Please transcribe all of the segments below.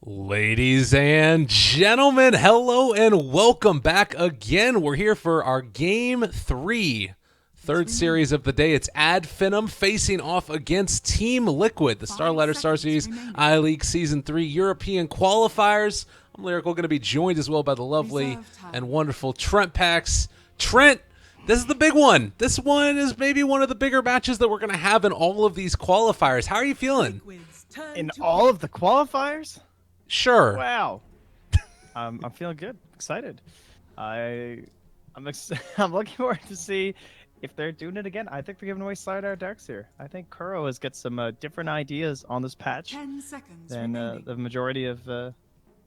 Ladies and gentlemen, hello and welcome back again. We're here for our Game 3, third series of the day. It's Finem facing off against Team Liquid, the Starlighter Star Series I-League Season 3 European qualifiers. I'm Lyrical, going to be joined as well by the lovely and wonderful Trent Pax. Trent, this is the big one. This one is maybe one of the bigger matches that we're going to have in all of these qualifiers. How are you feeling? In all of the qualifiers? Sure. Wow. I'm feeling good. Excited. I'm looking forward to see if they're doing it again. I think they're giving away Slardar Darks here. I think Kuro has got some different ideas on this patch 10 seconds than the majority of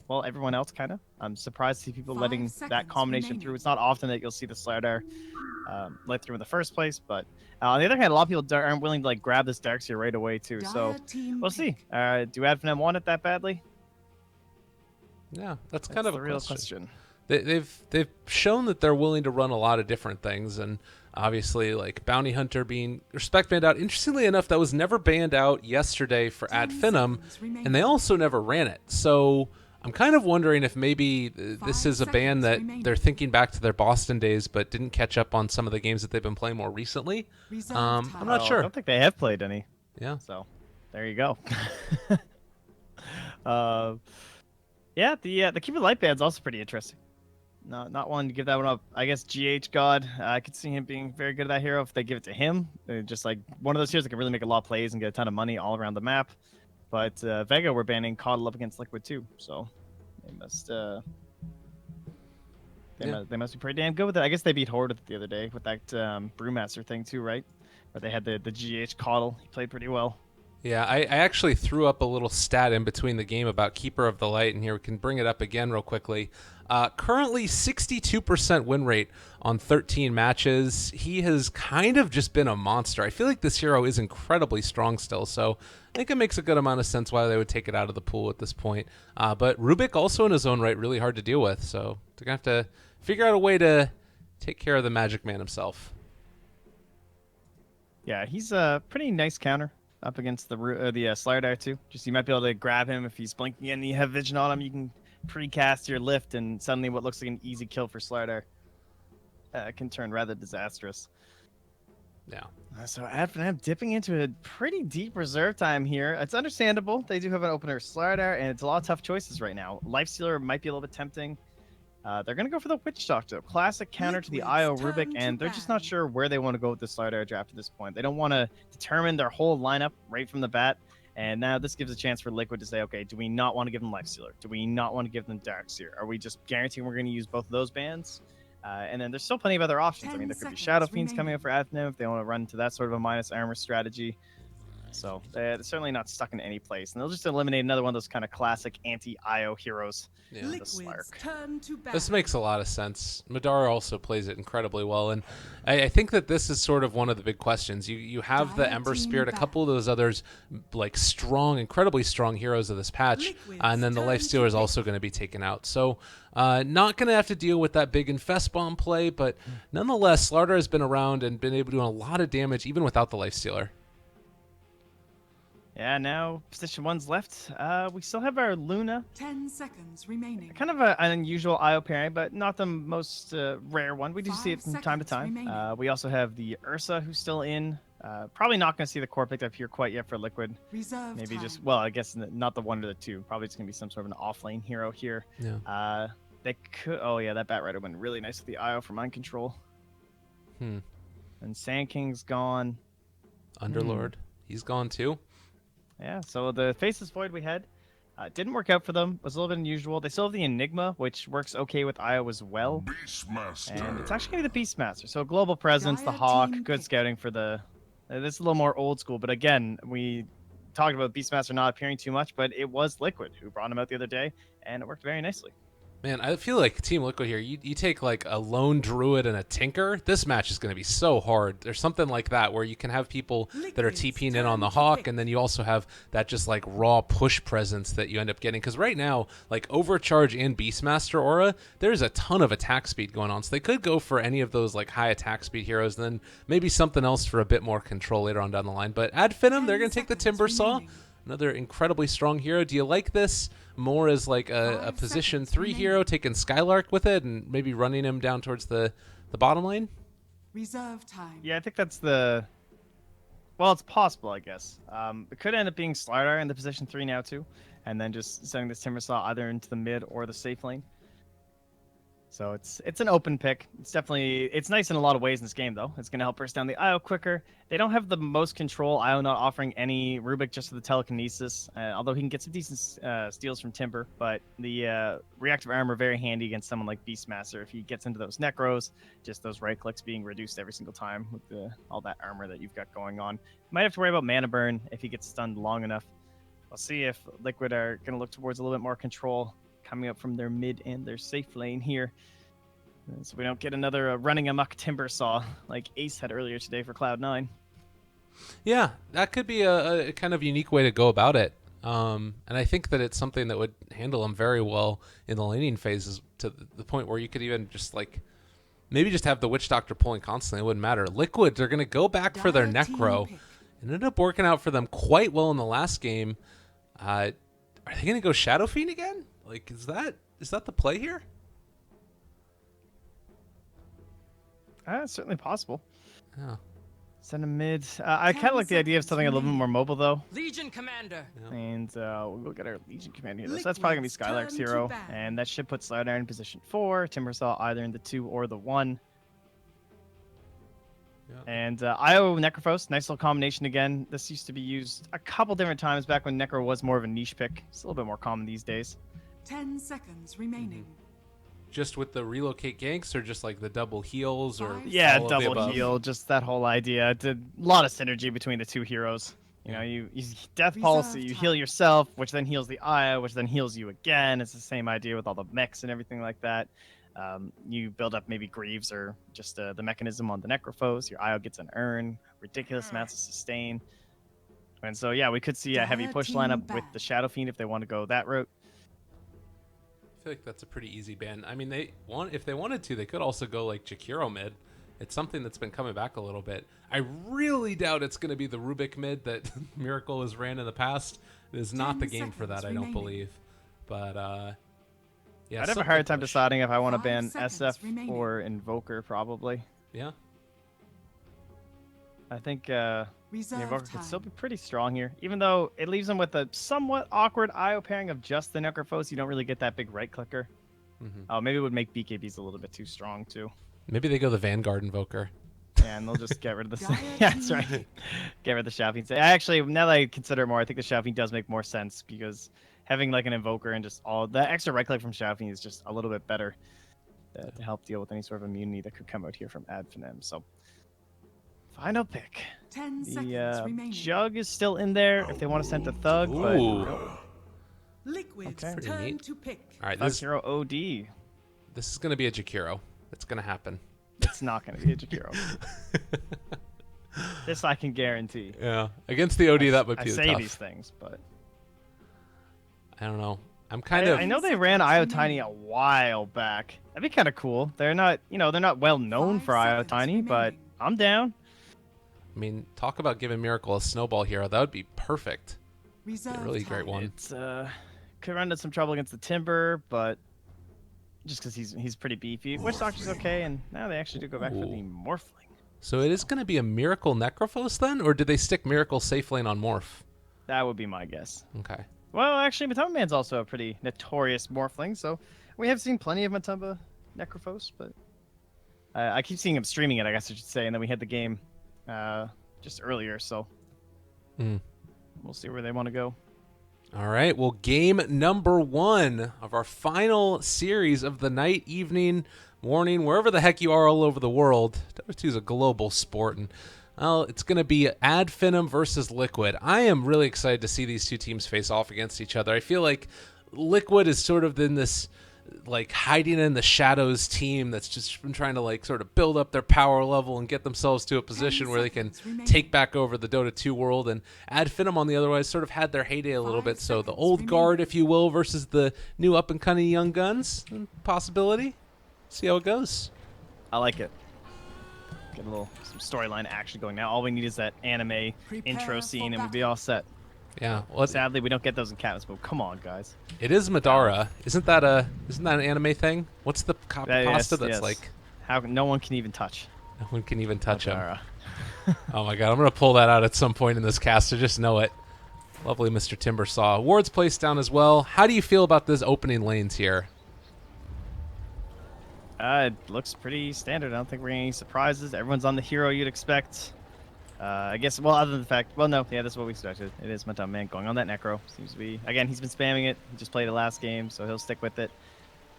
everyone else kind of. I'm surprised to see people letting that combination through. It's not often that you'll see the Slardar let through in the first place, but on the other hand, a lot of people aren't willing to grab this Darkseer right away too. So we'll see. Do Adfinem want it that badly? Yeah, that's kind of the a real question. They've shown that they're willing to run a lot of different things, and obviously, like Bounty Hunter being respect banned out. Interestingly enough, that was never banned out yesterday for Finem, and they also never ran it. So I'm kind of wondering if maybe this is a ban that they're thinking back to their Boston days, but didn't catch up on some of the games that they've been playing more recently. I'm not sure. I don't think they have played any. Yeah. So there you go. Yeah, the Keeper Light Band's also pretty interesting. Not wanting to give that one up. I guess GH God, I could see him being very good at that hero if they give it to him. Just like one of those heroes that can really make a lot of plays and get a ton of money all around the map. But Vega we're banning Coddle up against Liquid too, so they must they must be pretty damn good with it. I guess they beat Horde the other day with that Brewmaster thing too, right? Where they had the GH Coddle. He played pretty well. Yeah, I actually threw up a little stat in between the game about Keeper of the Light, and here we can bring it up again real quickly. Currently 62% win rate on 13 matches. He has kind of just been a monster. I feel like this hero is incredibly strong still, so I think it makes a good amount of sense why they would take it out of the pool at this point. But Rubik also in his own right really hard to deal with, so they're going to have to figure out a way to take care of the Magic Man himself. Yeah, he's a pretty nice counter up against the Slardar too. Just you might be able to grab him if he's blinking and you have Vision on him. You can precast your lift, and suddenly what looks like an easy kill for Slardar can turn rather disastrous. Yeah. So Adfinem dipping into a pretty deep reserve time here. It's understandable. They do have an opener Slardar, and it's a lot of tough choices right now. Lifestealer might be a little bit tempting. They're going to go for the Witch Doctor. Classic counter to the IO Rubik, and they're just not sure where they want to go with the Slardar draft at this point. They don't want to determine their whole lineup right from the bat, and now this gives a chance for Liquid to say, okay, do we not want to give them Lifestealer? Do we not want to give them Darkseer? Are we just guaranteeing we're going to use both of those bands? And then there's still plenty of other options. I mean, there could be Shadow Fiends coming up for Adfinem if they want to run into that sort of a minus armor strategy. So they're certainly not stuck in any place. And they'll just eliminate another one of those kind of classic anti-IO heroes. Yeah. The Slark. This makes a lot of sense. Madara also plays it incredibly well. And I think that this is sort of one of the big questions. You have the Ember Spirit, a couple of those others like strong, incredibly strong heroes of this patch. And then the Lifestealer is also going to be taken out. So not going to have to deal with that big Infest Bomb play. But nonetheless, Slardar has been around and been able to do a lot of damage even without the Lifestealer. Yeah, now position 1's left. We still have our Luna. 10 seconds remaining. Kind of an unusual IO pairing, but not the most rare one. We do see it from time to time. We also have the Ursa, who's still in. Probably not going to see the core picked up here quite yet for Liquid. Maybe just, well, I guess not the one or the two. Probably just going to be some sort of an off-lane hero here. Yeah. They could. Oh yeah, that Bat Rider went really nice with the IO for Mind Control. And Sand King's gone. Underlord, he's gone too. Yeah, so the Faceless Void we had didn't work out for them. It was a little bit unusual. They still have the Enigma, which works okay with IO as well. And it's actually going to be the Beastmaster. So global presence, the Hawk, good scouting for the... this is a little more old school, but again, we talked about Beastmaster not appearing too much, but it was Liquid who brought him out the other day, and it worked very nicely. Man, I feel like Team Liquid here, you take like a lone druid and a tinker, this match is going to be so hard. There's something like that where you can have people that are TPing in on the Hawk, and then you also have that just like raw push presence that you end up getting. Because right now, like Overcharge and Beastmaster Aura, there's a ton of attack speed going on. So they could go for any of those like high attack speed heroes, and then maybe something else for a bit more control later on down the line. But Finem, they're going to take the Timber Saw. Another incredibly strong hero. Do you like this more as like a 5 position seconds 3 remaining. hero, taking Skylark with it and maybe running him down towards the bottom lane? Reserve time. Yeah, I think that's the. Well, it's possible, I guess. It could end up being Slardar in the position 3 now too, and then just sending this Timbersaw either into the mid or the safe lane. So it's an open pick. It's nice in a lot of ways in this game though. It's gonna help burst down the IO quicker. They don't have the most control. IO not offering any Rubik, just for the telekinesis. Although he can get some decent steals from Timber, but the reactive armor very handy against someone like Beastmaster. If he gets into those necros, just those right clicks being reduced every single time with all that armor that you've got going on. You might have to worry about mana burn if he gets stunned long enough. We'll see if Liquid are gonna look towards a little bit more control coming up from their mid and their safe lane here. So we don't get another running amok Timbersaw like Ace had earlier today for Cloud9. Yeah, that could be a kind of unique way to go about it. And I think that it's something that would handle him very well in the laning phases, to the point where you could even just like maybe just have the Witch Doctor pulling constantly. It wouldn't matter. Liquid, they're going to go back for their Dire team Necro. pick. It ended up working out for them quite well in the last game. Are they going to go Shadow Fiend again? Like, is that the play here? It's certainly possible. Yeah. Send him mid. I kind of 10 like the idea of something a little bit seconds more mobile though. Legion Commander. And we'll get our Legion Commander here. So that's probably going to be Liquid's Skylark's turn to hero. ban. And that should put Slardar in position 4. Timbersaw either in the 2 or the 1. Yeah. And IO Necrophos, nice little combination again. This used to be used a couple different times back when Necro was more of a niche pick. It's a little bit more common these days. 10 seconds remaining. Just with the relocate ganks, or just like the double heals, or Yeah, all of the double above? heal, just that whole idea. It's a lot of synergy between the 2 heroes. You know, you death policy, you Reserve heal time. yourself, which then heals the Aya, which then heals you again. It's the same idea with all the mechs and everything like that. You build up maybe Greaves or just the mechanism on the Necrophos. Your Io gets an urn, ridiculous amounts of sustain. And so, yeah, we could see a heavy Dire push team lineup with ban. the Shadow Fiend if they want to go that route. I feel like that's a pretty easy ban. I mean, if they wanted to, they could also go like Jakiro mid. It's something that's been coming back a little bit. I really doubt it's going to be the Rubik mid that Miracle has ran in the past. It is not 10 the game for that, seconds I don't remaining. believe. But yeah, I'd have a something hard time push. deciding if I want to 5 ban seconds SF remaining. or Invoker, probably. Yeah, I think the Reserve Invoker time. could still be pretty strong here, even though it leaves him with a somewhat awkward IO pairing of just the Necrophos. You don't really get that big right clicker. Oh, maybe it would make BKBs a little bit too strong too. maybe they go the Vanguard Invoker. Yeah, and they'll just get rid of the. Dire Yeah, that's team right. pick. Get rid of the Shadow Fiend. Actually, now that I consider it more, I think the Shadow Fiend does make more sense because having like an Invoker and just all the extra right click from Shadow Fiend is just a little bit better to help deal with any sort of immunity that could come out here from Finem. So, final pick. 10 The seconds remaining. Jug is still in there if they want to send a Thug, but Ooh. nope. Liquid's Okay. Pretty turn neat. to pick. All right, Thug this Hero OD. is going to be a Jakiro. It's going to happen. It's not going to be a Jakiro. This I can guarantee. Yeah, against the OD, that might I be say tough. these things, but I don't know. I'm kind of. I know they ran IO Tiny a while back. That'd be kind of cool. They're not, they're not well known 5 for IO seconds Tiny, but remaining. I'm down. I mean, talk about giving Miracle a snowball hero. That would be perfect. Reserve A really great time. one. It's could run into some trouble against the Timber, but just because he's pretty beefy. Witch Doctor's okay, and now they actually do go back for the Ooh. Morphling. So it is going to be a Miracle Necrophos then, or did they stick Miracle safe lane on Morph? That would be my guess. Okay. Well, actually, Matumba Man's also a pretty notorious Morphling, so we have seen plenty of Matumba Necrophos, but I keep seeing him streaming it, I guess I should say, and then we had the game just earlier, so Mm. we'll see where they want to go. All right. Well, game number 1 of our final series of the night, evening, morning, wherever the heck you are all over the world. Dota 2 is a global sport, and well, it's going to be Ad Finem versus Liquid. I am really excited to see these two teams face off against each other. I feel like Liquid is sort of in this like hiding in the shadows team that's just been trying to like sort of build up their power level and get themselves to a position where they can seconds remaining. take back over the Dota 2 world. And Ad Finem on the otherwise sort of had their heyday a little 5 bit. So the seconds old remaining. guard, if you will, versus the new up and coming young guns. Possibility. See how it goes. I like it. Get some storyline action going now. All we need is that anime Prepare intro for scene, and we'll battle. be all set. Yeah. Well, Sadly, we don't get those in Katniss, but come on, guys. it is Madara. Isn't that an anime thing? What's the copy pasta that's yes. like How no one can even touch no one can even touch him? Madara. Oh my god, I'm gonna pull that out at some point in this cast. I just know it. Lovely, Mr. Timbersaw. Ward's placed down as well. How do you feel about this opening lanes here? It looks pretty standard. I don't think we're getting any surprises. Everyone's on the hero you'd expect. I guess, well, other than the fact, well, no, yeah, that's what we expected. It is Madame Man going on that Necro. Seems to be, again, he's been spamming it. He just played it last game, so he'll stick with it.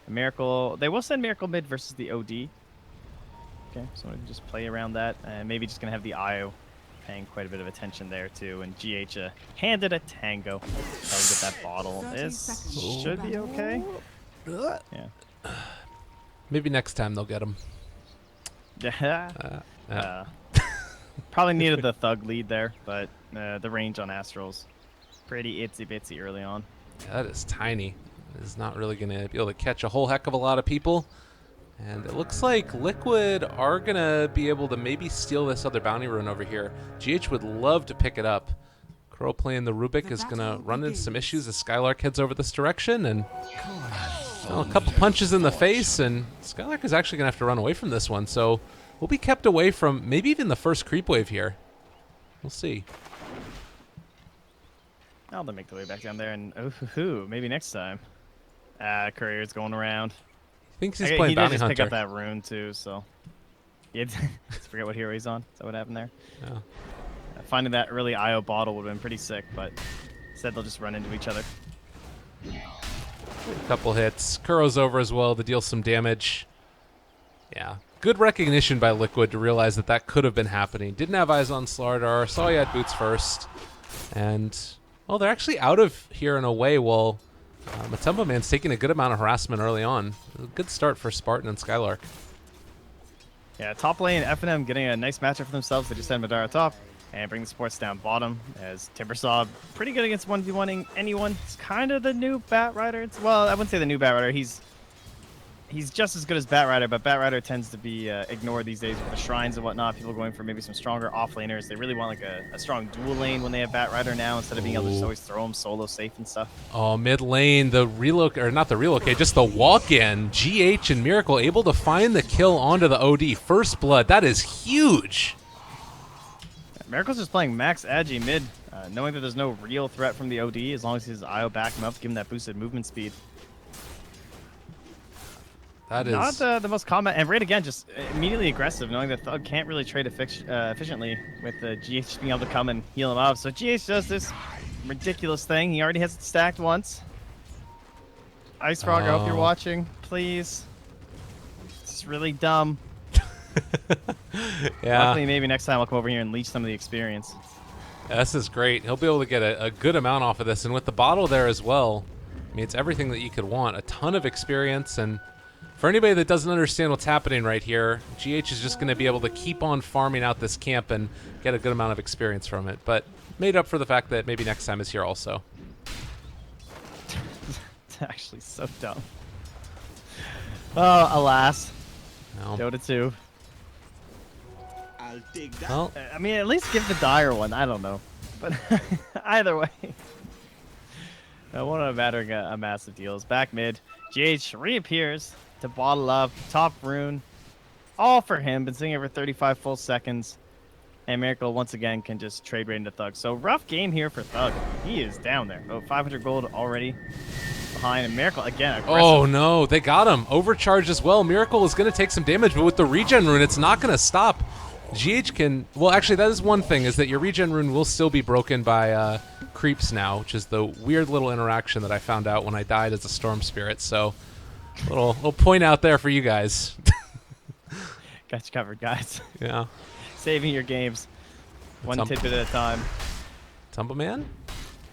Miracle, they will send Miracle mid versus the OD. Okay, so we can just play around that. And maybe just going to have the IO paying quite a bit of attention there, too. And GH handed a Tango. Try to get that bottle. 30 This seconds. should be okay. Yeah. Maybe next time they'll get him. Probably needed the Thug lead there, but the range on Astral's pretty itsy bitsy early on. Yeah, that is tiny. It is not really going to be able to catch a whole heck of a lot of people. And it looks like Liquid are going to be able to maybe steal this other bounty rune over here. GH would love to pick it up. Crow playing the Rubik is going to run into some issues as Skylark heads over this direction. And well, a couple punches in the face, and Skylark is actually going to have to run away from this one. So we'll be kept away from maybe even the first creep wave here. We'll see. Oh, they'll make the way back down there, and maybe next time. Courier's going around. Thinks he's He playing did bounty just hunter. pick up that rune too, so. Yeah, forget what hero he's on. Is that what happened there? Yeah. Finding that early IO bottle would have been pretty sick, but instead they'll just run into each other. A couple hits. Kuro's over as well to deal some damage. Yeah. Good recognition by Liquid to realize that that could have been happening. Didn't have eyes on Slardar. Saw he had boots first. And, well, they're actually out of here in a way while Matumba Man's taking a good amount of harassment early on. A good start for Spartan and Skylark. Yeah, top lane, Finem getting a nice matchup for themselves. They just send Madara top and bring the supports down bottom as Timbersaw pretty good against 1v1ing anyone. It's kind of the new Batrider. Well, I wouldn't say the new Batrider. He's just as good as Batrider, but Batrider tends to be ignored these days with the shrines and whatnot. People going for maybe some stronger offlaners. They really want like a strong dual lane when they have Batrider now instead of being able to just always throw him solo safe and stuff. Oh, mid lane, the relocate, or not the relocate, just the walk-in. GH and Miracle able to find the kill onto the OD. First blood, that is huge. Miracle's just playing max agi mid, knowing that there's no real threat from the OD as long as his IO back him up, give him that boosted movement speed. That is Not the most common, and right again, just immediately aggressive, knowing that Thug can't really trade efficiently with GH being able to come and heal him up. So GH does this ridiculous thing. He already has it stacked once. Ice Frog, I hope you're watching, please. This is really dumb. yeah. Luckily, maybe next time I'll come over here and leech some of the experience. Yeah, this is great. He'll be able to get a good amount off of this. And with the bottle there as well, I mean, it's everything that you could want. A ton of experience. And for anybody that doesn't understand what's happening right here, GH is just going to be able to keep on farming out this camp and get a good amount of experience from it. But made up for the fact that maybe next time is here also. It's actually so dumb. Oh, alas. No. Dota 2. I'll take that. Well, I mean, at least give the dire one. I don't know. But either way. It won't matter a massive deal. It's back mid. GH reappears to bottle up. Top rune. All for him. Been sitting here for 35 full seconds. And Miracle once again can just trade right into Thug. So rough game here for Thug. He is down there. Oh, 500 gold already behind. And Miracle again. Aggressive. oh no, they got him. Overcharged as well. Miracle is going to take some damage, but with the regen rune, it's not going to stop. GH can, well, actually, that is one thing, is that your regen rune will still be broken by creeps now, which is the weird little interaction that I found out when I died as a storm spirit. So, little point out there for you guys. Got you covered, guys. Yeah. Saving your games. One Tumble- tidbit at a time. Tumble Man?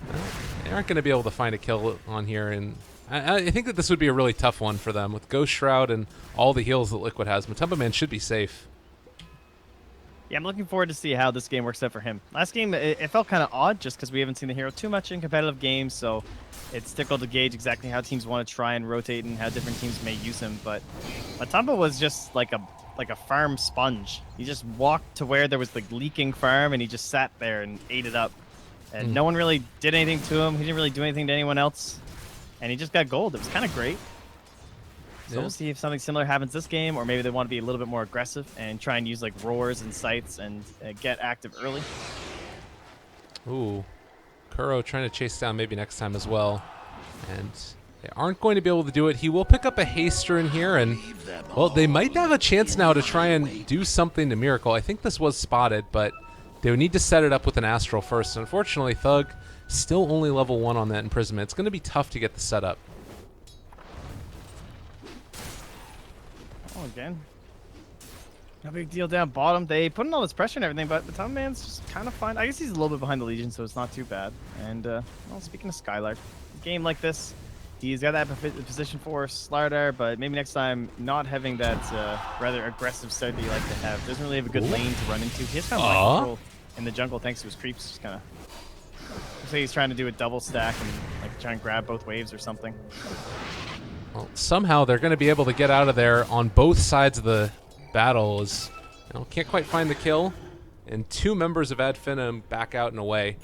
Well, they aren't going to be able to find a kill on here, and I think that this would be a really tough one for them. With Ghost Shroud and all the heals that Liquid has, Matumba Man should be safe. Yeah, I'm looking forward to see how this game works out for him. Last game, it felt kind of odd just because we haven't seen the hero too much in competitive games, so it's difficult to gauge exactly how teams want to try and rotate and how different teams may use him. But Matumba was just like a farm sponge. He just walked to where there was the leaking farm and he just sat there and ate it up. And no one really did anything to him. He didn't really do anything to anyone else. And he just got gold. It was kind of great. So we'll see if something similar happens this game, or maybe they want to be a little bit more aggressive and try and use like roars and sights and get active early. Ooh, Kuro trying to chase down maybe next time as well. And they aren't going to be able to do it. He will pick up a haster in here, and, well, they might have a chance now to try and do something to Miracle. I think this was spotted, but they would need to set it up with an Astral first. Unfortunately, Thug still only level 1 on that imprisonment. It's going to be tough to get the setup. Oh, again. No big deal down bottom. They put in all this pressure and everything, but the Tom Man's just kind of fine. I guess he's a little bit behind the Legion, so it's not too bad. And, well, speaking of Skylark, a game like this, he's got that position for Slardar, but maybe next time not having that rather aggressive start that you like to have. Doesn't really have a good lane to run into. He has kind of mind control in the jungle thanks to his creeps. Just kind of looks like he's trying to do a double stack and like try and grab both waves or something. Well, somehow they're going to be able to get out of there on both sides of the battle. Can't quite find the kill, and 2 members of Ad Finem back out and away.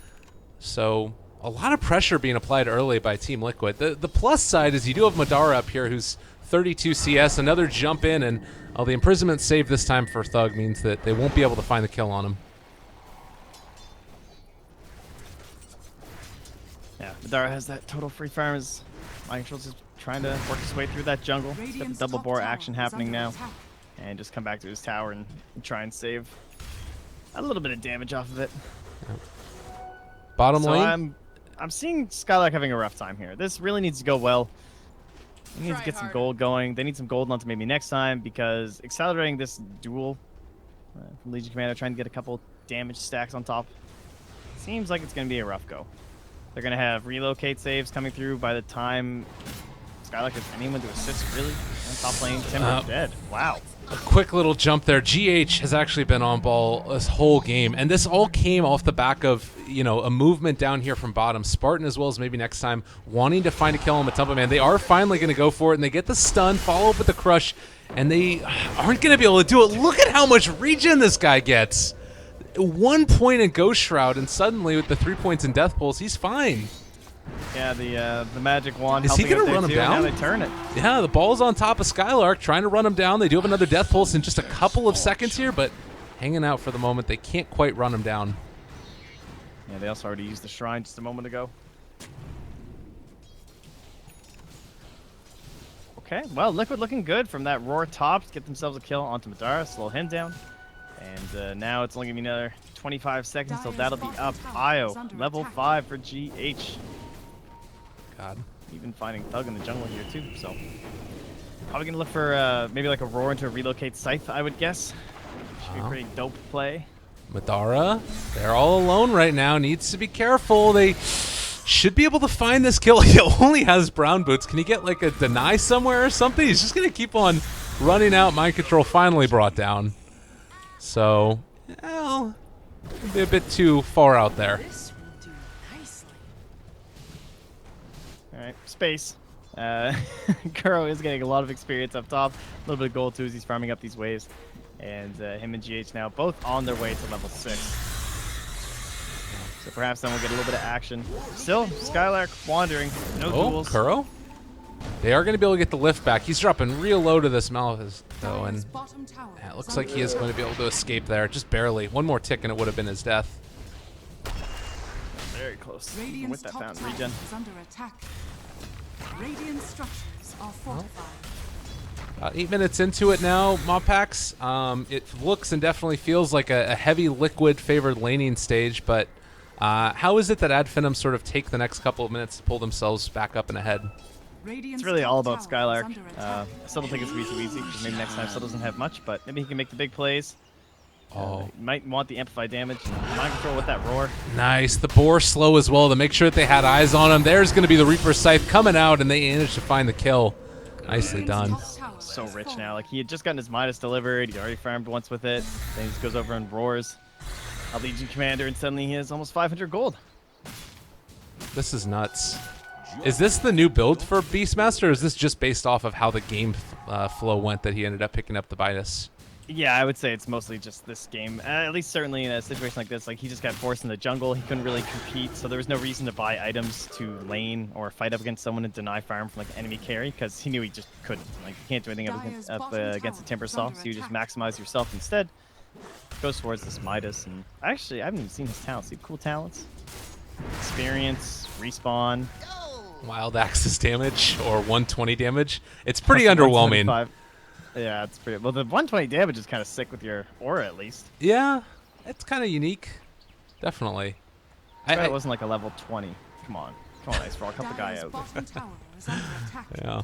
So a lot of pressure being applied early by Team Liquid. The plus side is you do have Madara up here, who's 32 CS. Another jump in, and the imprisonment save this time for Thug means that they won't be able to find the kill on him. Yeah, Madara has that total free farms. Mind Control's just trying to work his way through that jungle. He's got the double bore action happening now. And just come back to his tower and try and save a little bit of damage off of it. Bottom lane? I'm seeing Skylark having a rough time here. This really needs to go well. They need to get some gold going. They need some gold onto maybe next time, because accelerating this duel from Legion Commander, trying to get a couple damage stacks on top, seems like it's going to be a rough go. They're going to have relocate saves coming through by the time Skylark has anyone to assist, really. And top lane, Timber dead. Wow. A quick little jump there. GH has actually been on ball this whole game, and this all came off the back of, a movement down here from bottom. Spartan, as well as maybe next time, wanting to find a kill on Matumba Man. They are finally going to go for it, and they get the stun, follow up with the crush, and they aren't going to be able to do it. Look at how much regen this guy gets. 1 point in Ghost Shroud, and suddenly with the 3 points in Death Pulse, he's fine. Yeah, the magic wand. Is he going to run him down? Now they turn it. Yeah, the ball's on top of Skylark, trying to run him down. They do have another Death Pulse in just a couple of seconds here, but hanging out for the moment. They can't quite run him down. Yeah, they also already used the shrine just a moment ago. Okay, well, Liquid looking good from that roar top to get themselves a kill onto Madara, slow him down. And now it's only going to be another 25 seconds, so that'll be up. Io, level 5 for GH. God. Even finding Thug in the jungle here, too, so. Probably going to look for maybe like a roar into a relocate scythe, I would guess. Should be a pretty dope play. Madara, they're all alone right now. Needs to be careful. They should be able to find this kill. He only has brown boots. Can he get like a deny somewhere or something? He's just going to keep on running out. Mind Control finally brought down. So, well, it'll be a bit too far out there. This will do nicely. All right, space. Kuro is getting a lot of experience up top. A little bit of gold, too, as he's farming up these waves. And him and GH now both on their way to level 6. So perhaps then we'll get a little bit of action. Still, Skylark wandering. No duels. Kuro? They are going to be able to get the lift back. He's dropping real low to this Malphite, though, and it looks like he is going to be able to escape there, just barely. One more tick and it would have been his death. Very close. Even with that fountain regen. Is under attack. Radiant structures are fortified. 8 minutes into it now, Mopax. It looks and definitely feels like a heavy Liquid favored laning stage, but how is it that Ad Finem sort of take the next couple of minutes to pull themselves back up and ahead? It's really all about Skylark. I still don't think it's going to be too easy, because maybe next time still doesn't have much, but maybe he can make the big plays. Might want the amplified damage. Mind Control with that roar. Nice. The boar slow as well to make sure that they had eyes on him. There's going to be the Reaper Scythe coming out, and they managed to find the kill. Nicely done. So rich now. Like, he had just gotten his Midas delivered. He already farmed once with it. Then he just goes over and roars a Legion Commander, and suddenly he has almost 500 gold. This is nuts. Is this the new build for Beastmaster, or is this just based off of how the game flow went that he ended up picking up the Midas? Yeah, I would say it's mostly just this game. At least certainly in a situation like this, like he just got forced in the jungle. He couldn't really compete, so there was no reason to buy items to lane or fight up against someone and deny farm from like an enemy carry because he knew he just couldn't. Like you can't do anything against the Timber Saw, so you just maximize yourself instead. Goes towards this Midas, and actually I haven't even seen his talents. See cool talents, experience, respawn. Wild axis damage or 120 damage. It's pretty Plus the underwhelming. 175. Yeah, it's pretty. Well, the 120 damage is kind of sick with your aura, at least. Yeah, it's kind of unique. Definitely. It wasn't like a level 20. Come on, Ice Frog, help the guy Dire's out. bottom tower is under attack. Yeah.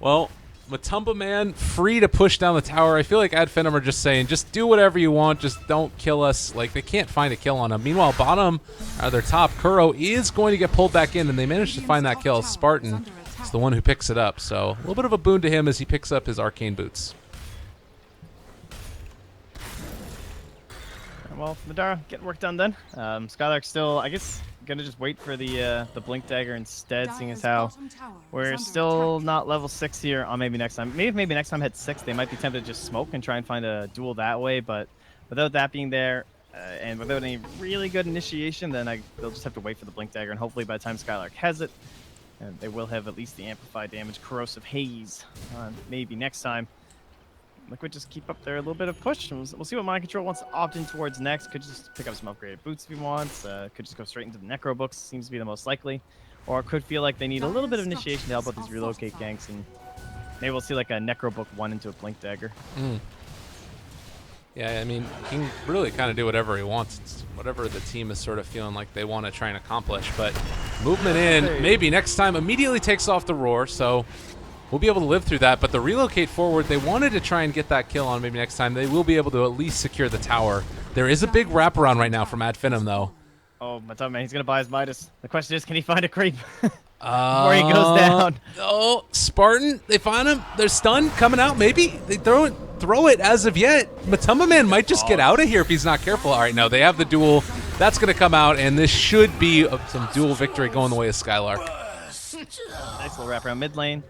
Well, Matumba Man free to push down the tower. I feel like Ad Finem are just saying, just do whatever you want, just don't kill us. Like they can't find a kill on him. Meanwhile, bottom or their top, Kuro is going to get pulled back in, and they managed to find that kill. Spartan is the one who picks it up, so a little bit of a boon to him as he picks up his arcane boots. Well, Madara getting work done then. Skylark's still, I guess, gonna just wait for the Blink Dagger instead, seeing as how we're still not level 6 here. On maybe next time. Maybe next time hit 6, they might be tempted to just smoke and try and find a duel that way. But without that being there, and without any really good initiation, then they'll just have to wait for the Blink Dagger. And hopefully by the time Skylark has it, they will have at least the amplified damage, Corrosive Haze, maybe next time. Liquid just keep up there a little bit of push. And we'll see what Mind Control wants to opt in towards next. Could just pick up some upgraded boots if he wants. Could just go straight into the Necro books. Seems to be the most likely. Or could feel like they need a little bit of initiation to help out these relocate ganks. And maybe we'll see like a Necro book 1 into a Blink Dagger. Yeah, I mean, he can really kind of do whatever he wants. It's whatever the team is sort of feeling like they want to try and accomplish. But movement in, maybe next time, immediately takes off the roar. So we'll be able to live through that. But the relocate forward, they wanted to try and get that kill on maybe next time. They will be able to at least secure the tower. There is a big wraparound right now from Ad Finem, though. Oh, my God, man, he's going to buy his Midas. The question is, can he find a creep before he goes down? Oh, Spartan, they find him. They're stunned, coming out, maybe. They throw it as of yet. Matumba Man might just get out of here if he's not careful. All right, no, they have the duel. That's going to come out, and this should be some duel victory going the way of Skylark. Nice little wraparound mid lane.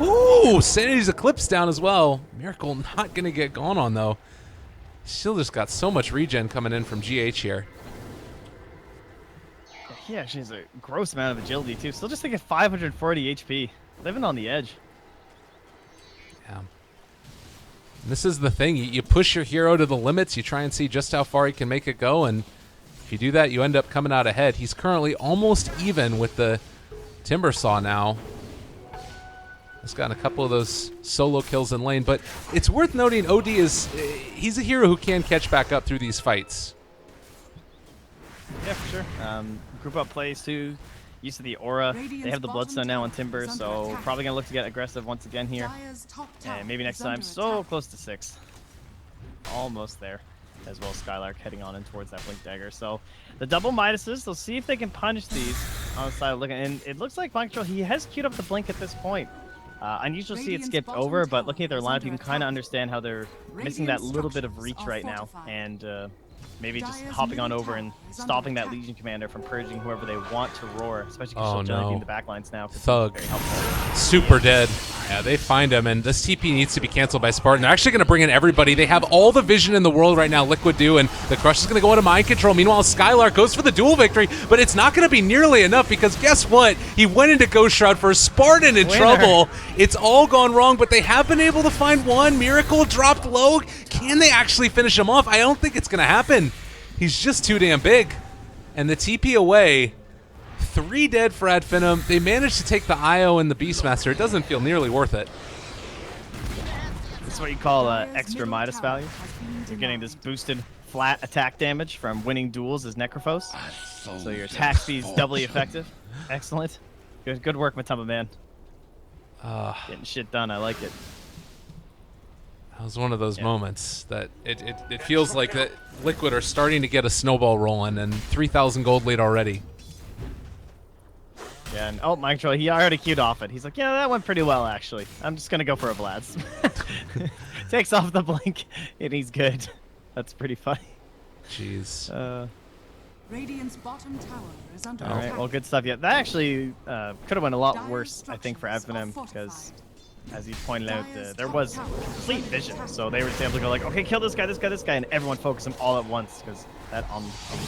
Ooh, Sanity's Eclipse down as well. Miracle not going to get gone on, though. Still just got so much regen coming in from GH here. Yeah, she has a gross amount of agility, too. Still just thinking 540 HP. Living on the edge. Yeah. And this is the thing. You push your hero to the limits. You try and see just how far he can make it go. And if you do that, you end up coming out ahead. He's currently almost even with the Timber Saw now. He's gotten a couple of those solo kills in lane. But it's worth noting OD he's a hero who can catch back up through these fights. Yeah, for sure. Group up plays too. Used to the aura. They have the Bloodstone now on Timber, so probably gonna look to get aggressive once again here. And maybe next time. So close to 6. Almost there. As well as Skylark heading on in towards that Blink Dagger. So the double Midases, they'll see if they can punish these on the side of looking. And it looks like Mind Control, he has queued up the Blink at this point. Unusual to see it skipped over, but looking at their lineup, you can kind of understand how they're missing that little bit of reach right now. And maybe just hopping on over and stopping that Legion Commander from purging whoever they want to roar, especially because she'll generally be in the backlines now. Thug. Super dead. Yeah, they find him, and this TP needs to be canceled by Spartan. They're actually going to bring in everybody. They have all the vision in the world right now, Liquid do, and the Crush is going to go into Mind Control. Meanwhile, Skylark goes for the duel victory, but it's not going to be nearly enough because guess what? He went into Ghost Shroud for Spartan in trouble. It's all gone wrong, but they have been able to find one. Miracle dropped low. Can they actually finish him off? I don't think it's going to happen. He's just too damn big. And the TP away. 3 dead for Ad Finem. They managed to take the IO and the Beastmaster. It doesn't feel nearly worth it. This is what you call extra Midas value. You're getting this boosted flat attack damage from winning duels as Necrophos. So your attack speed's doubly effective. Excellent. Good work, Matumba Man. Getting shit done. I like it. That was one of those moments that it feels like that Liquid are starting to get a snowball rolling, and 3,000 gold lead already. Yeah, and Mind Control, he already queued off it. He's like, yeah, that went pretty well, actually. I'm just going to go for a Vlad's. Takes off the blink, and he's good. That's pretty funny. Jeez. Radiant's bottom tower is under All right, well, good stuff. Yeah, that actually could have went a lot worse, I think, for Ad Finem, because as you pointed out, there was complete vision. So they were able to go like, okay, kill this guy, this guy, this guy, and everyone focus them all at once because that on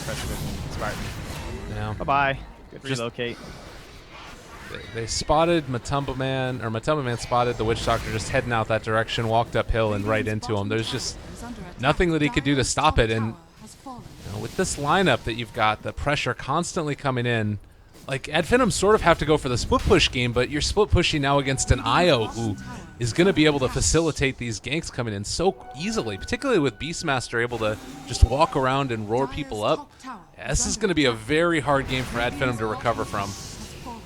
pressure vision Spartan. Yeah. Bye-bye. Good Just- relocate. They spotted Matumba Man, or Matumba Man spotted the Witch Doctor just heading out that direction, walked uphill and right into him. There's just nothing that he could do to stop it. And you know, with this lineup that you've got, the pressure constantly coming in, like Ad Finem sort of have to go for the split push game, but you're split pushing now against an IO who is going to be able to facilitate these ganks coming in so easily, particularly with Beastmaster able to just walk around and roar people up. Yeah, this is going to be a very hard game for Ad Finem to recover from.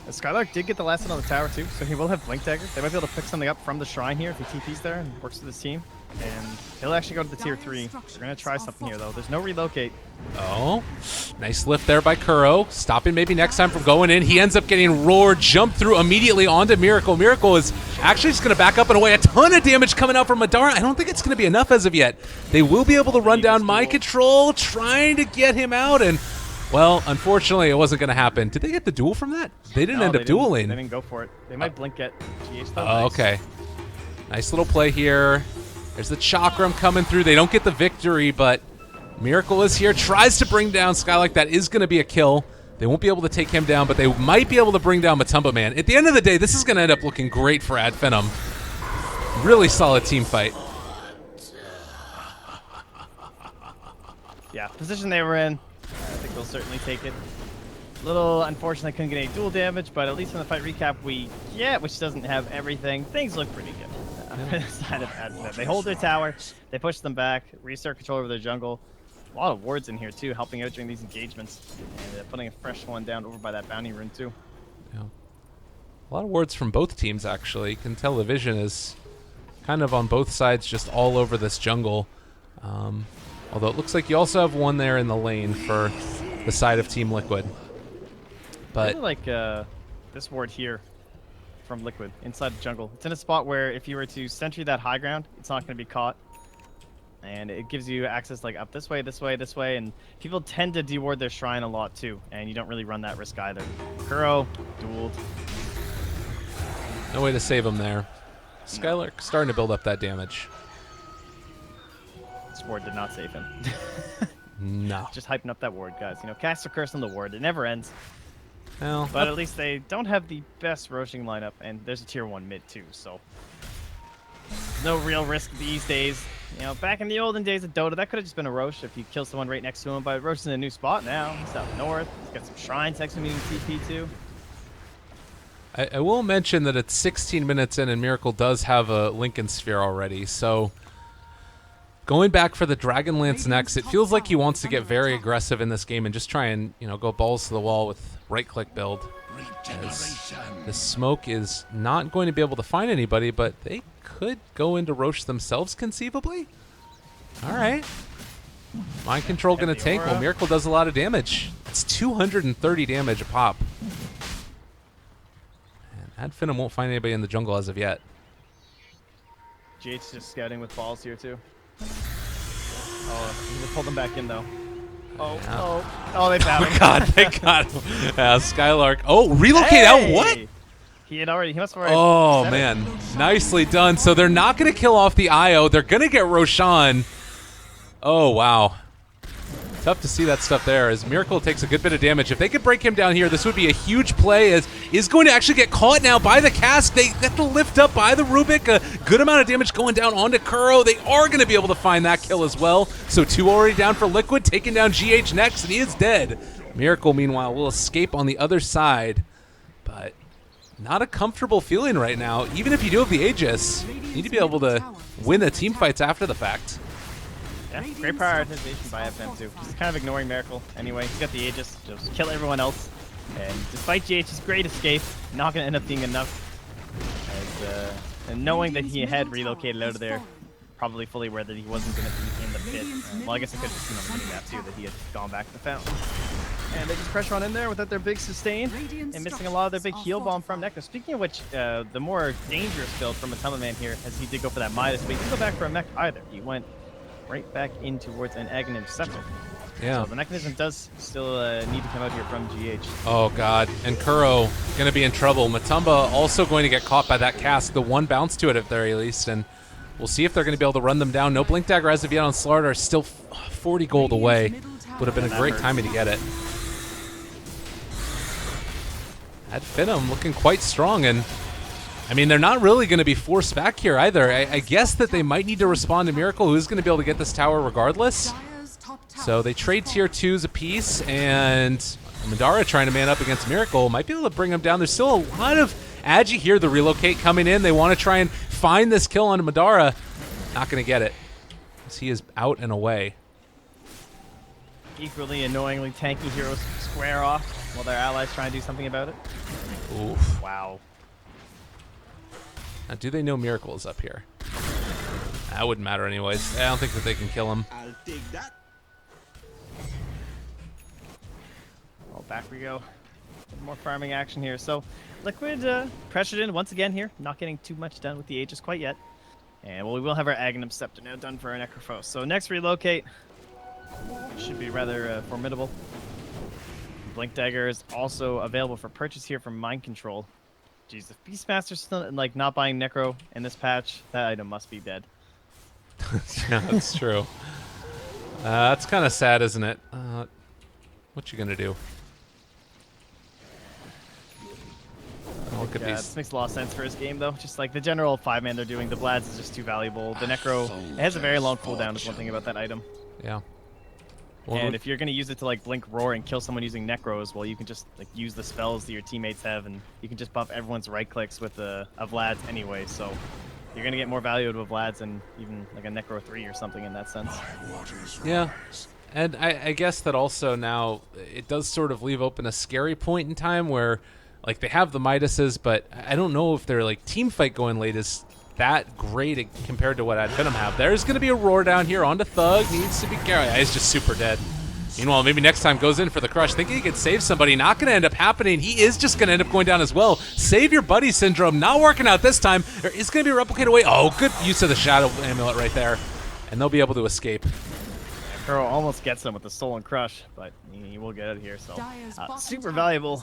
Skylark did get the last one on the tower too, so he will have Blink Dagger. They might be able to pick something up from the shrine here if he TP's there and works with his team. And he'll actually go to the tier 3. They're going to try something here though. There's no relocate. Oh, nice lift there by Kuro. Stopping maybe next time from going in. He ends up getting roared, jumped through immediately onto Miracle. Miracle is actually just going to back up and away. A ton of damage coming out from Madara. I don't think it's going to be enough as of yet. They will be able to run down Mind Control, trying to get him out. And, well, unfortunately, it wasn't going to happen. Did they get the duel from that? They didn't end up dueling. They didn't go for it. They might blink at GH though. Oh, okay. Nice little play here. There's the Chakram coming through. They don't get the victory, but Miracle is here. Tries to bring down Skylark. That is going to be a kill. They won't be able to take him down, but they might be able to bring down Matumba Man. At the end of the day, this is going to end up looking great for Ad Finem. Really solid team fight. Yeah, position they were in, I think they'll certainly take it. Little unfortunately couldn't get any dual damage, but at least in the fight recap we get, which doesn't have everything, things look pretty good. Side of Ad Finem. They hold their tower, they push them back, restart control over their jungle. A lot of wards in here too, helping out during these engagements, and putting a fresh one down over by that bounty rune too. Yeah. A lot of words from both teams, actually. You can tell the vision is kind of on both sides, just all over this jungle. Although it looks like you also have one there in the lane for the side of Team Liquid. But I really like this ward here from Liquid inside the jungle. It's in a spot where if you were to sentry that high ground, it's not going to be caught. And it gives you access like up this way, this way, this way. And people tend to deward their shrine a lot too. And you don't really run that risk either. Kuro, dueled. no way to save him there. Skylark starting to build up that damage. This ward did not save him. No. Just hyping up that ward, guys. You know, cast a curse on the ward. It never ends. Well, But at least they don't have the best roshing lineup. And there's a tier 1 mid too, so no real risk these days. You know, back in the olden days of Dota, that could have just been a Roche if you kill someone right next to him. But Roche is in a new spot now. He's up north. He's got some shrines next to him needing TP too. I will mention that it's 16 minutes in and Miracle does have a Lincoln Sphere already, so going back for the Dragonlance next, it feels like he wants to get very aggressive in this game and just try and, you know, go balls to the wall with right-click build. As the smoke is not going to be able to find anybody, but they could go into Roche themselves conceivably. All right. Mind Control going to tank. Well, Miracle does a lot of damage. It's 230 damage a pop. And Ad Finem won't find anybody in the jungle as of yet. GH just scouting with balls here too. Oh, he pulled them back in though. Oh, Yeah. oh, they found Oh him. God, they got him. Skylark. Oh, relocate out. What? He must have already. Oh, set it. man. Nicely done. So they're not going to kill off the IO. They're going to get Roshan. Oh, wow. Tough to see that stuff there as Miracle takes a good bit of damage. If they could break him down here, this would be a huge play as is going to actually get caught now by the cast. They get the lift up by the Rubik. A good amount of damage going down onto Kuro. They are going to be able to find that kill as well. So 2 already down for Liquid, taking down GH next, and he is dead. Miracle, meanwhile, will escape on the other side. But not a comfortable feeling right now. Even if you do have the Aegis, you need to be able to win the team fights after the fact. Yeah, great prioritization by FM too. Just kind of ignoring Miracle. Anyway, he's got the Aegis, just kill everyone else. And despite GH's great escape, not going to end up being enough. As, and knowing that he had relocated out of there, probably fully aware that he wasn't going to be in the pit. Well, I guess I could have seen on the mini-map too, that he had gone back to the fountain. And they just pressure on in there without their big sustain and missing a lot of their big heal bomb from Nectar. Speaking of which, the more dangerous build from a Matumba Man here, as he did go for that Midas, but he didn't go back for a mech either. He went right back in towards an Aghanim Scepter. Yeah. So the mechanism does still need to come out here from GH. Oh, God. And Kuro going to be in trouble. Matumba also going to get caught by that cast. The one bounce to it at the very least. And we'll see if they're going to be able to run them down. No Blink Dagger as of yet on Slardar. Still 40 gold away. Would have been a great timing to get it. At Finem looking quite strong. And, I mean, they're not really going to be forced back here either. I guess that they might need to respond to Miracle, who's going to be able to get this tower regardless. So they trade tier 2s apiece, and Madara trying to man up against Miracle might be able to bring him down. There's still a lot of agi here. The relocate coming in. They want to try and find this kill on Madara. Not going to get it, as he is out and away. Equally annoyingly tanky heroes square off while their allies try and do something about it. Oof. Wow. Now, do they know Miracle is up here? That wouldn't matter anyways. I don't think that they can kill him. I'll take that. Well, back we go. More farming action here. So, Liquid pressured in once again here. Not getting too much done with the Aegis quite yet. And well, we will have our Aghanim Scepter now done for our Necrophos. So next relocate should be rather formidable. Blink Dagger is also available for purchase here from Mind Control. Jeez, if Beastmaster's still like not buying Necro in this patch, that item must be dead. Yeah, that's true. That's kind of sad, isn't it? What you gonna do? Look at Yeah, these. this makes a lot of sense for his game, though. Just like the general 5-man they're doing, the Vlads is just too valuable. The Necro, it has a very long cooldown is one thing about that item. Yeah. Well, And if you're going to use it to like blink roar and kill someone using Necros, well, you can just like use the spells that your teammates have, and you can just buff everyone's right clicks with a Vlad anyway. So you're going to get more value out of a Vlad's than even like a Necro 3 or something in that sense. yeah. And I guess that also now it does sort of leave open a scary point in time where, like, they have the Midases, but I don't know if their like team fight going late is that great compared to what Ad Finem have. There's going to be a roar down here onto Thug. Needs to be carried. Yeah, he's just super dead. Meanwhile, maybe next time goes in for the crush. Thinking he could save somebody. Not going to end up happening. He is just going to end up going down as well. Save your buddy syndrome. Not working out this time. There is going to be a replicate away. Oh, good use of the Shadow Amulet right there. And they'll be able to escape. Kuro almost gets them with the Stolen Crush, but he will get out of here. So super valuable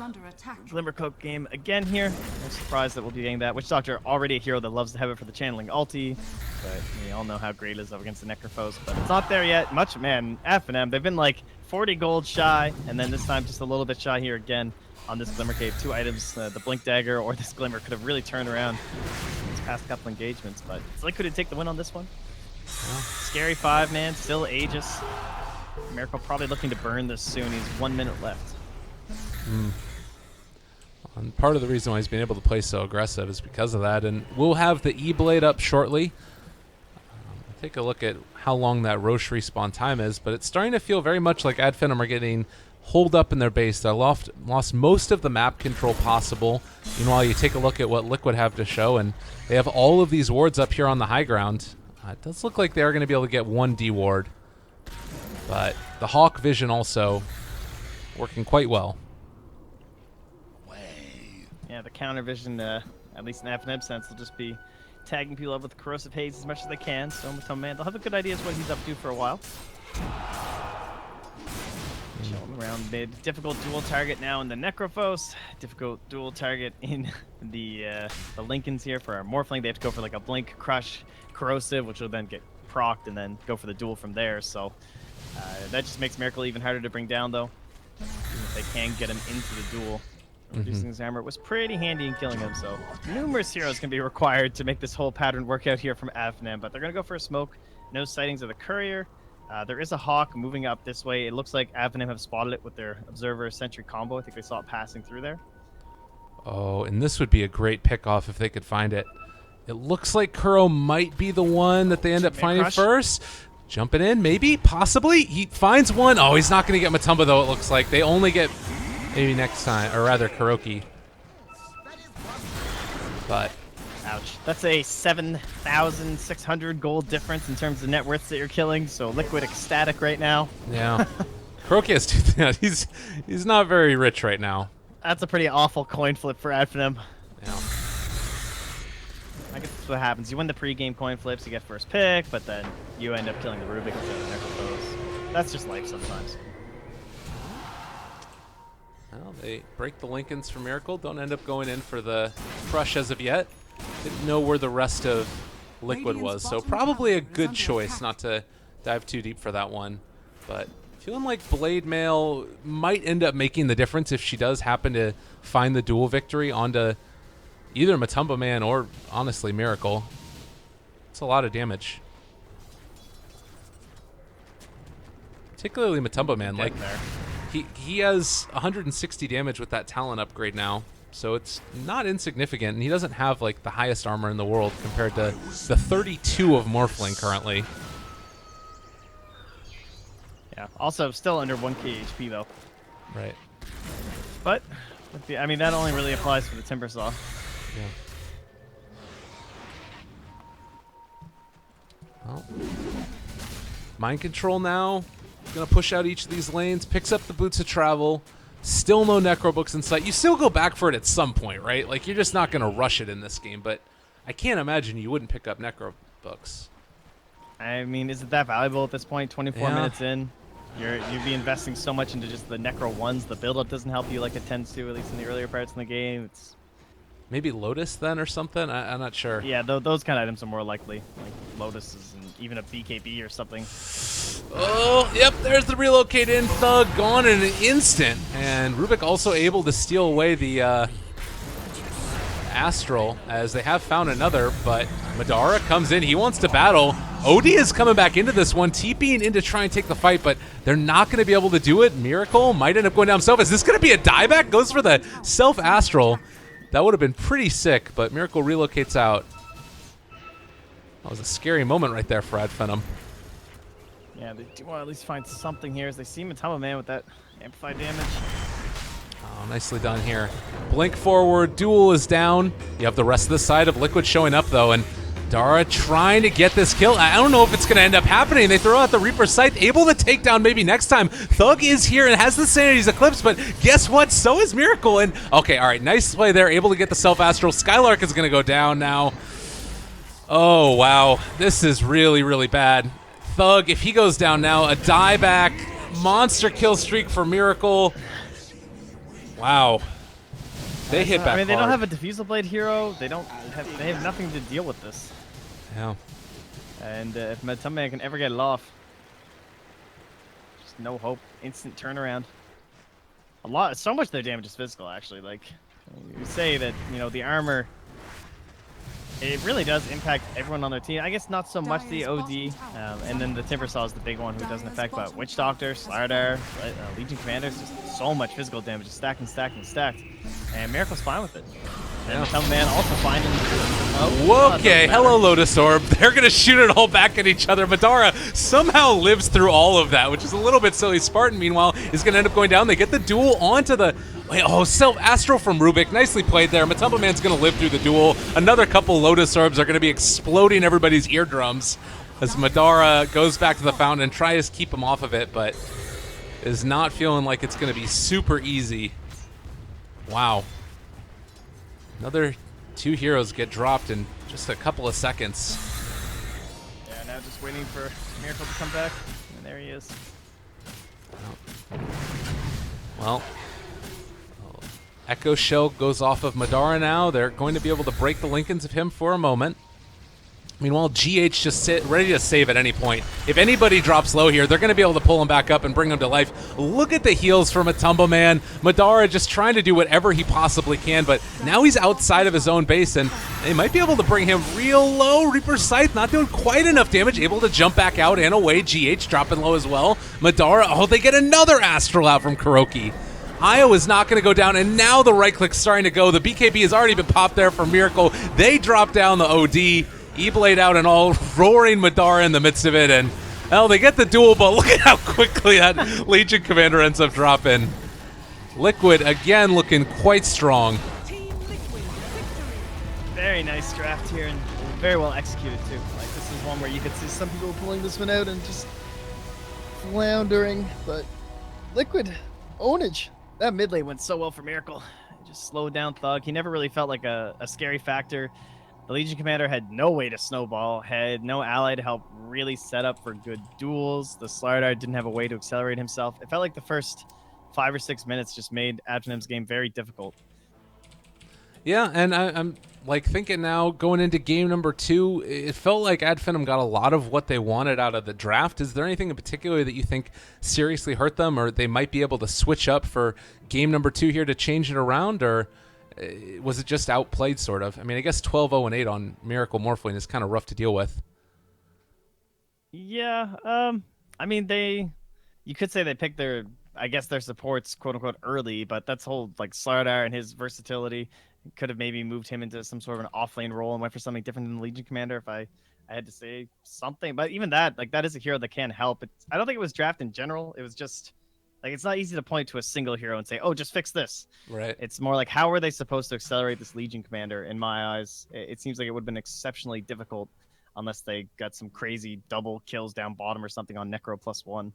Glimmercloak game again here. No surprise that we'll be getting that. Witch Doctor already a hero that loves to have it for the channeling ulti, but we all know how great it is up against the Necrophos. But it's not there yet. Much, man. Finem, they've been like 40 gold shy, and then this time just a little bit shy here again on this Glimmer Cave. 2 items, the Blink Dagger or this Glimmer could have really turned around these past couple engagements, but it's like, could it take the win on this one? Scary 5-man, still Aegis. Miracle probably looking to burn this soon. He's 1 minute left. And part of the reason why he's been able to play so aggressive is because of that. And we'll have the E-Blade up shortly. Take a look at how long that Roche respawn time is, but it's starting to feel very much like Ad Finem are getting holed up in their base. They lost most of the map control possible. Meanwhile, you take a look at what Liquid have to show, and they have all of these wards up here on the high ground. It does look like they're going to be able to get 1 D ward, but the Hawk Vision also working quite well. Yeah, the counter vision, at least in FNM sense, will just be tagging people up with corrosive haze as much as they can. So man, they'll have a good idea of what he's up to for a while. Show him around mid. Difficult dual target now in the Necrophos. Difficult dual target in the Lincolns here for our Morphling. They have to go for like a Blink, Crush, Corrosive, which will then get procced and then go for the duel from there. So that just makes Miracle even harder to bring down, though. Even if they can get him into the duel. Reducing his armor was pretty handy in killing him, so numerous heroes can be required to make this whole pattern work out here from Finem, but they're going to go for a smoke. No sightings of the courier. There is a Hawk moving up this way. It looks like Finem have spotted it with their Observer Sentry combo. I think they saw it passing through there. Oh, and this would be a great pick-off if they could find it. It looks like Kuro might be the one that they end up finding first. Jumping in, maybe, possibly. He finds one. Oh, he's not going to get Matumba, though, it looks like. They only get maybe next time, or rather Kuroki. But ouch. That's a 7,600 gold difference in terms of net worths that you're killing, so Liquid ecstatic right now. yeah. Kuroki has he's not very rich right now. That's a pretty awful coin flip for Finem. Yeah. I guess what happens. You win the pre-game coin flips, you get first pick, but then you end up killing the Rubik instead of the Necropose. That's just life sometimes. Well, they break the Lincolns for Miracle. Don't end up going in for the crush as of yet. Didn't know where the rest of Liquid was, so probably a good choice not to dive too deep for that one. But feeling like Blade Mail might end up making the difference if she does happen to find the dual victory onto either Matumba Man or, honestly, Miracle. It's a lot of damage. Particularly Matumba Man. Like, he has 160 damage with that talent upgrade now, so it's not insignificant, and he doesn't have like the highest armor in the world compared to the 32 of Morphling currently. Yeah, also still under 1k HP though. Right. But, I mean, that only really applies for the Timber Saw. Yeah. Well, mind control now. Gonna push out each of these lanes, picks up the Boots of Travel. Still no Necro Books in sight. You still go back for it at some point, right? Like, you're just not gonna rush it in this game, but I can't imagine you wouldn't pick up Necro Books. I mean, is it that valuable at this point? 24 minutes in, you'd be investing so much into just the Necro ones. The build-up doesn't help you like it tends to, at least in the earlier parts in the game. It's maybe Lotus then or something? I'm not sure. Yeah, those kind of items are more likely. Like Lotuses and even a BKB or something. Oh, yep, there's the relocate in. Thug gone in an instant. And Rubik also able to steal away the Astral, as they have found another, but Madara comes in. He wants to battle. Odie is coming back into this one, TPing in to try and take the fight, but they're not going to be able to do it. Miracle might end up going down himself. Is this going to be a dieback? Goes for the self-Astral. That would have been pretty sick, but Miracle relocates out. That was a scary moment right there for Finem. Yeah, they do want to at least find something here as they see Matumba Man with that amplified damage. Oh, nicely done here. Blink forward, duel is down. You have the rest of the side of Liquid showing up, though, and Dara trying to get this kill. I don't know if it's going to end up happening. They throw out the Reaper Scythe, able to take down maybe next time. Thug is here and has the Sanity's Eclipse, but guess what? So is Miracle. And okay, all right, nice play there. Able to get the Self-Astral. Skylark is going to go down now. Oh, wow. This is really, really bad. Thug, if he goes down now, a dieback. Monster kill streak for Miracle. Wow. They hit back I mean, they hard. don't have a Diffusal Blade hero. They have nothing to deal with this. Yeah. And if Matumba Man can ever get it off, just no hope. Instant turnaround. So much of their damage is physical, actually. Like, you say that, you know, the armor, it really does impact everyone on their team. I guess not so much the OD, and then the Timber Saw is the big one who doesn't affect, but Witch Doctor, Slardar, Legion Commanders, just so much physical damage, just stacked and stacked and stacked. And Miracle's fine with it. And Matumba Man also finding. Okay, hello Lotus Orb. They're gonna shoot it all back at each other. Madara somehow lives through all of that, which is a little bit silly. Spartan, meanwhile, is gonna end up going down. They get the duel onto the. Wait, oh, Self-Astral from Rubik. Nicely played there. Matumba Man's gonna live through the duel. Another couple Lotus Orbs are gonna be exploding everybody's eardrums as Madara goes back to the fountain and tries to keep him off of it, but is not feeling like it's gonna be super easy. Wow. Another 2 heroes get dropped in just a couple of seconds. Yeah, now just waiting for Miracle to come back. And there he is. Well, Echo Shell goes off of Madara now. They're going to be able to break the Lincolns of him for a moment. Meanwhile, GH just ready to save at any point. If anybody drops low here, they're going to be able to pull him back up and bring him to life. Look at the heals from Matumba Man. Madara just trying to do whatever he possibly can, but now he's outside of his own base, and they might be able to bring him real low. Reaper Scythe not doing quite enough damage, able to jump back out and away. GH dropping low as well. Madara, oh, they get another Astral out from Kuroki. Io is not going to go down, and now the right click's starting to go. The BKB has already been popped there for Miracle. They drop down the OD. E-Blade out and all, roaring Madara in the midst of it, and, well, they get the duel, but look at how quickly that Legion Commander ends up dropping. Liquid, again, looking quite strong. Very nice draft here, and very well executed, too. Like, this is one where you could see some people pulling this one out and just floundering, but Liquid, ownage. That mid lane went so well for Miracle. It just slowed down Thug. He never really felt like a scary factor. The Legion Commander had no way to snowball, had no ally to help really set up for good duels. The Slardar didn't have a way to accelerate himself. It felt like the first 5 or 6 minutes just made Ad Finem's game very difficult. Yeah, and I'm like thinking now going into game number 2, it felt like Ad Finem got a lot of what they wanted out of the draft. Is there anything in particular that you think seriously hurt them, or they might be able to switch up for game number 2 here to change it around, or was it just outplayed sort of? I mean, I guess 12-0-8 on Miracle Morphling is kind of rough to deal with. Yeah, I mean, you could say they picked their supports, quote unquote, early, but that's whole like Slardar and his versatility could have maybe moved him into some sort of an off-lane role and went for something different than the Legion Commander if I had to say something. But even that, like, that is a hero that can help. I don't think it was draft in general. It was just like, it's not easy to point to a single hero and say, oh, just fix this. Right. It's more like, how are they supposed to accelerate this Legion Commander? In my eyes, it seems like it would have been exceptionally difficult unless they got some crazy double kills down bottom or something on Necro +1. All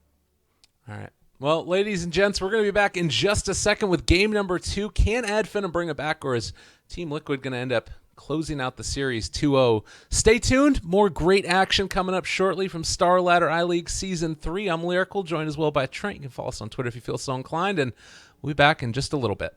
right. Well, ladies and gents, we're going to be back in just a second with game number 2. Can Ad Finem bring it back, or is Team Liquid going to end up closing out the series 2-0? Stay tuned. More great action coming up shortly from Star Ladder I-League Season 3. I'm Lyrical, joined as well by Trent. You can follow us on Twitter if you feel so inclined, and we'll be back in just a little bit.